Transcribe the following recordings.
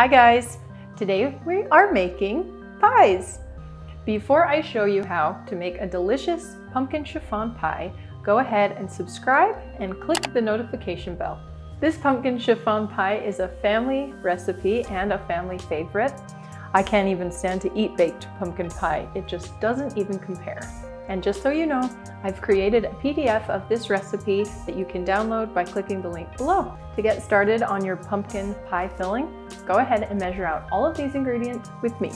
Hi guys! Today we are making pies. Before I show you how to make a delicious pumpkin chiffon pie, go ahead and subscribe and click the notification bell. This pumpkin chiffon pie is a family recipe and a family favorite. I can't even stand to eat baked pumpkin pie. It just doesn't even compare. And just so you know, I've created a PDF of this recipe that you can download by clicking the link below. To get started on your pumpkin pie filling, go ahead and measure out all of these ingredients with me.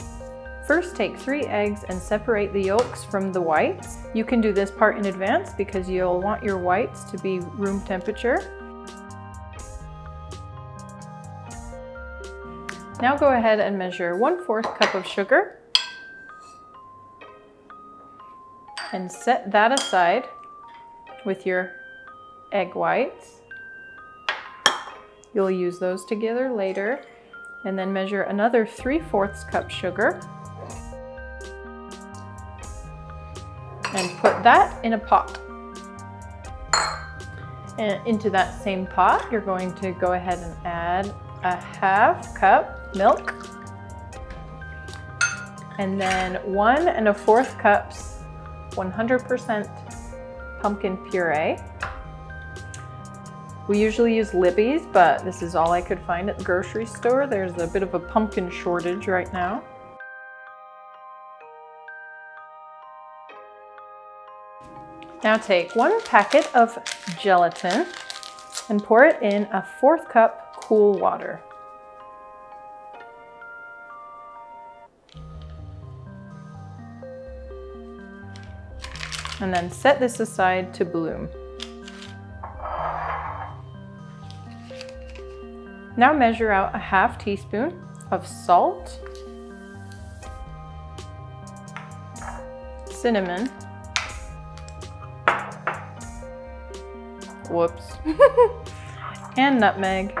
First, take 3 eggs and separate the yolks from the whites. You can do this part in advance because you'll want your whites to be room temperature. Now go ahead and measure 1/4 cup of sugar and set that aside with your egg whites. You'll use those together later. And then measure another 3/4 cup sugar and put that in a pot. And into that same pot, you're going to go ahead and add a 1/2 cup milk and then 1 1/4 cups 100% pumpkin puree. We usually use Libby's, but this is all I could find at the grocery store. There's a bit of a pumpkin shortage right now. Now take 1 packet of gelatin and pour it in a 1/4 cup cool water. And then set this aside to bloom. Now measure out a 1/2 teaspoon of salt, cinnamon, whoops, and nutmeg,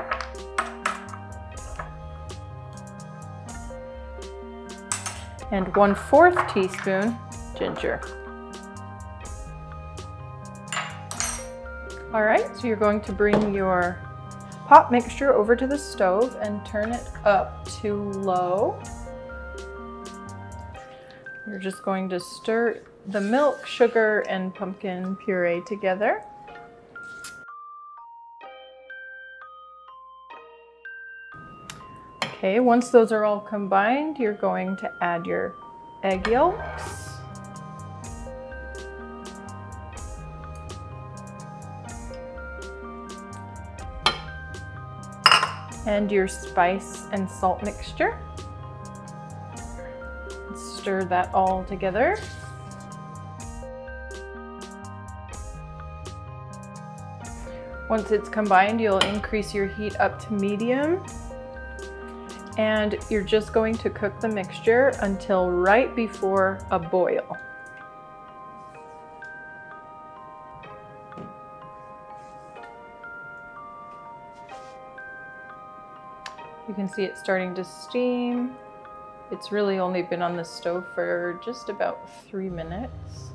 and 1/4 teaspoon ginger. All right, so you're going to bring your pot mixture over to the stove and turn it up to low. You're just going to stir the milk, sugar, and pumpkin puree together. Okay, once those are all combined, you're going to add your egg yolks. And your spice and salt mixture. Stir that all together. Once it's combined, you'll increase your heat up to medium. And you're just going to cook the mixture until right before a boil. You can see it starting to steam. It's really only been on the stove for just about 3 minutes.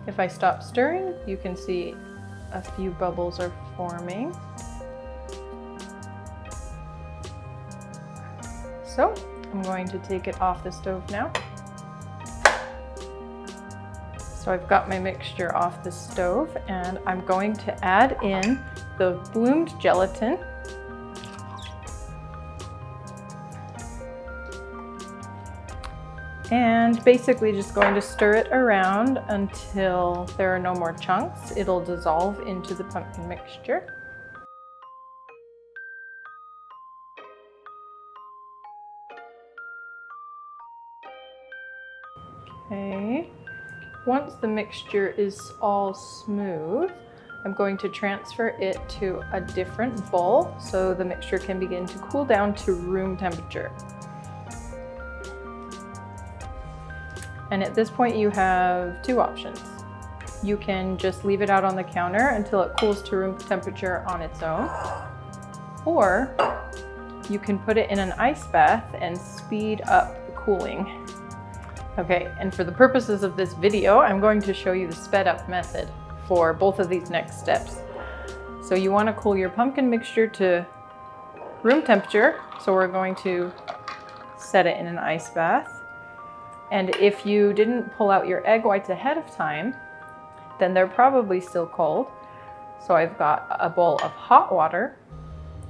If I stop stirring, you can see a few bubbles are forming. So I'm going to take it off the stove now. So I've got my mixture off the stove and I'm going to add in the bloomed gelatin. And basically just going to stir it around until there are no more chunks. It'll dissolve into the pumpkin mixture. Okay. Once the mixture is all smooth, I'm going to transfer it to a different bowl so the mixture can begin to cool down to room temperature. And at this point you have 2 options. You can just leave it out on the counter until it cools to room temperature on its own, or you can put it in an ice bath and speed up the cooling. Okay, and for the purposes of this video, I'm going to show you the sped up method for both of these next steps. So you want to cool your pumpkin mixture to room temperature. So we're going to set it in an ice bath. And if you didn't pull out your egg whites ahead of time, then they're probably still cold. So I've got a bowl of hot water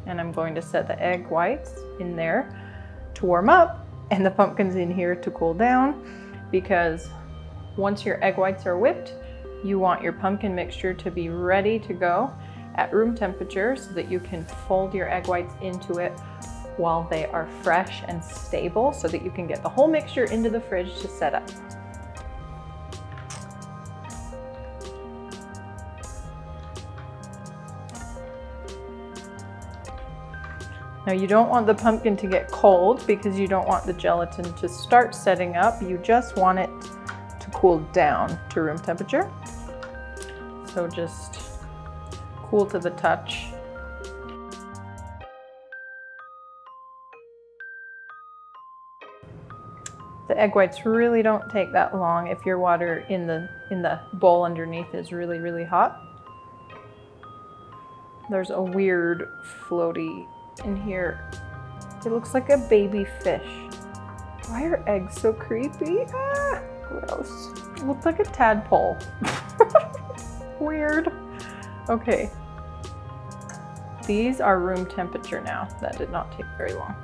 and I'm going to set the egg whites in there to warm up and the pumpkins in here to cool down, because once your egg whites are whipped, you want your pumpkin mixture to be ready to go at room temperature so that you can fold your egg whites into it while they are fresh and stable so that you can get the whole mixture into the fridge to set up. Now you don't want the pumpkin to get cold because you don't want the gelatin to start setting up. You just want it to cool down to room temperature. So just cool to the touch. The egg whites really don't take that long if your water in the bowl underneath is really, really hot. There's a weird floaty in here. It looks like a baby fish. Why are eggs so creepy? Ah, gross. It looks like a tadpole. Weird. Okay. These are room temperature now. That did not take very long.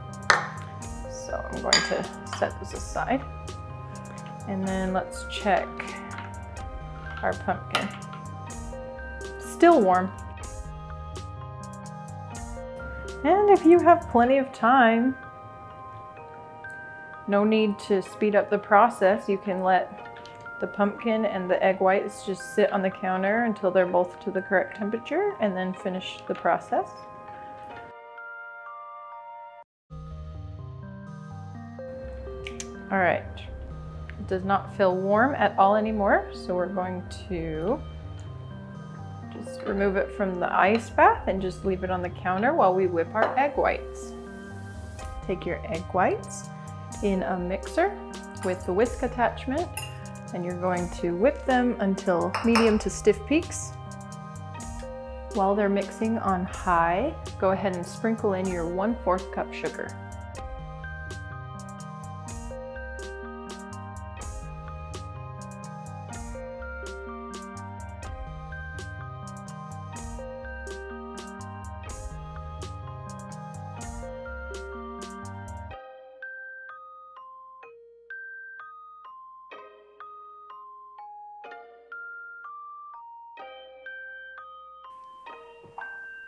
So I'm going to set this aside. And then let's check our pumpkin. Still warm. And if you have plenty of time, no need to speed up the process. You can let the pumpkin and the egg whites just sit on the counter until they're both to the correct temperature and then finish the process. All right, it does not feel warm at all anymore, so we're going to just remove it from the ice bath and just leave it on the counter while we whip our egg whites. Take your egg whites in a mixer with the whisk attachment and you're going to whip them until medium to stiff peaks. While they're mixing on high, go ahead and sprinkle in your 1/4 cup sugar.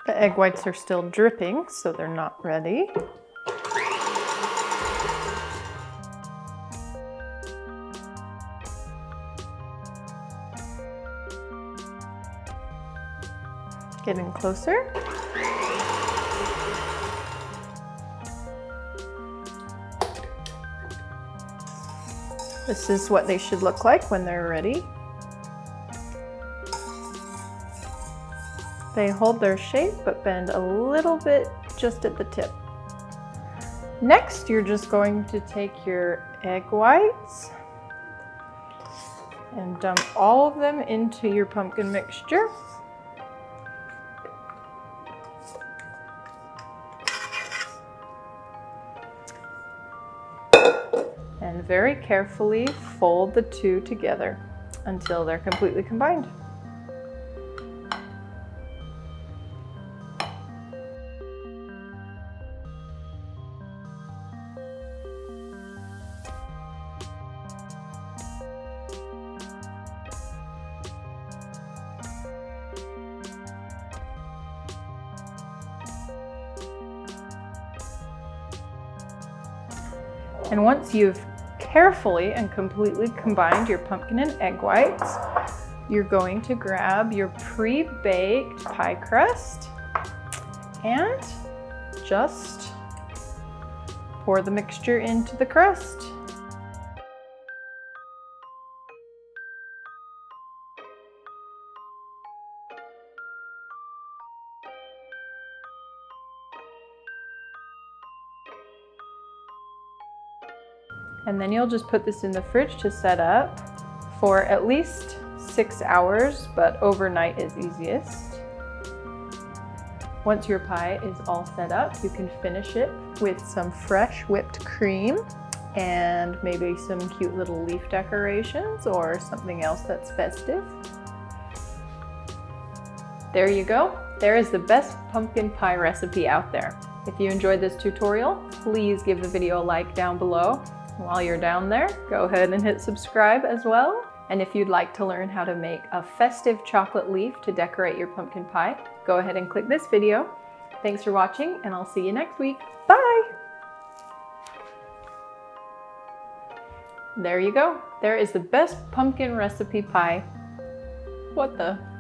The egg whites are still dripping, so they're not ready. Getting closer. This is what they should look like when they're ready. They hold their shape but bend a little bit just at the tip. Next, you're just going to take your egg whites and dump all of them into your pumpkin mixture. And very carefully fold the two together until they're completely combined. And once you've carefully and completely combined your pumpkin and egg whites, you're going to grab your pre-baked pie crust and just pour the mixture into the crust. And then you'll just put this in the fridge to set up for at least 6 hours, but overnight is easiest. Once your pie is all set up, you can finish it with some fresh whipped cream and maybe some cute little leaf decorations or something else that's festive. There you go. There is the best pumpkin pie recipe out there. If you enjoyed this tutorial, please give the video a like down below. While you're down there, go ahead and hit subscribe as well. And if you'd like to learn how to make a festive chocolate leaf to decorate your pumpkin pie, go ahead and click this video. Thanks for watching, and I'll see you next week. Bye! There you go. There is the best pumpkin recipe pie. What the?